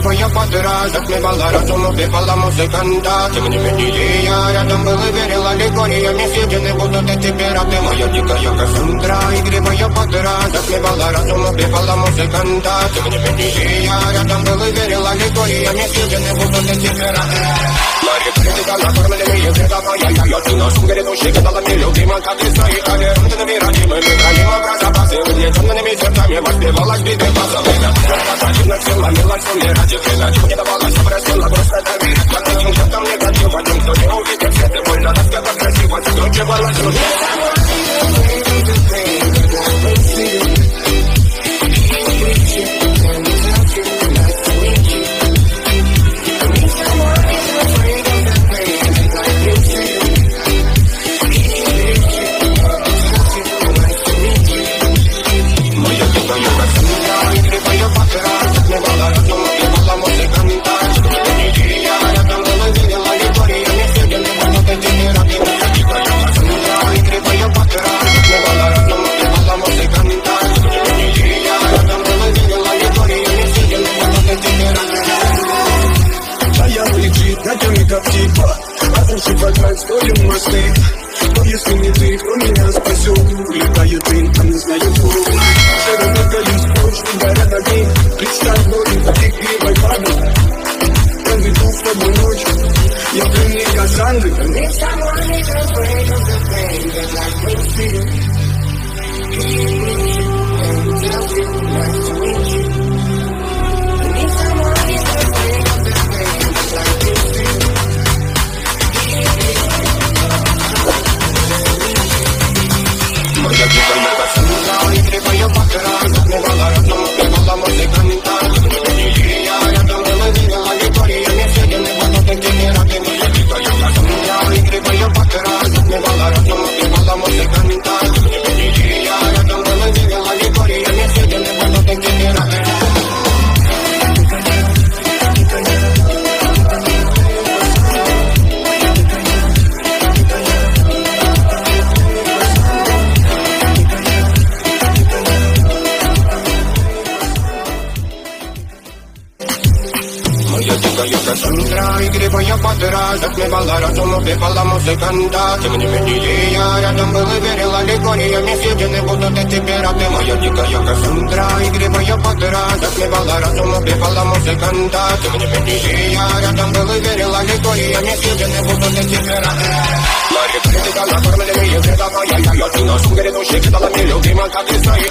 игривая подра, затмевала разум, убивала музыканта. Тем не менее я рядом был и верил аллегориями съедены будут эти пираты. Моя дикая Кассандра, игривая подра, затмевала разум, убивала музыканта. Тем не менее я рядом был и верил аллегориями съедены будут эти пираты. Мария критика, накормленные вредовая, я ты на шум грядущий, гадалами любима, как и свои толерантными родимыми, храним образа базы, угнетенными сердцами, воспевалась биты базовые. Противно все ломилась, умирать и приносить не давалась, обрастила просто доверие. Под таким чертом негатив, один, кто не увидит свет, и больно рассказать красиво, закручивалась руки. Стоим мосты, но если не ты, кто меня спасет? Летает дым, а не знаю кто. Широко колись, прочно горят огни. Представь ночь, как игривой падал. Проведу с тобой ночь, я пленник Кассандры. Need someone who can break up the pain that like me feel. And tell you nice to meet you. Need someone who can break up the pain that like me feel. Моя дикая Кассандра, игривая подра, затмевала разум, убивала музыканта. Тем не менее я рядом был и видел аллегориями съедены будут эти пираты. Моя дикая Кассандра, игривая подра, затмевала разум, убивала музыканта. Тем не менее я рядом был и видел аллегориями съедены будут эти пираты. Дикая Кассандра, игривая подра, затмевала разум, убивала музыканта. Тем не менее я рядом был и верил аллегориями съедены будут эти пираты. Моя дикая Кассандра, игривая подра, затмевала разум, убивала музыканта. Тем не менее я рядом был и верил аллегориями съедены будут эти пираты. Мария критика, накормленные вредовая, я ты на шум грядущий, гадалами любима, как и свои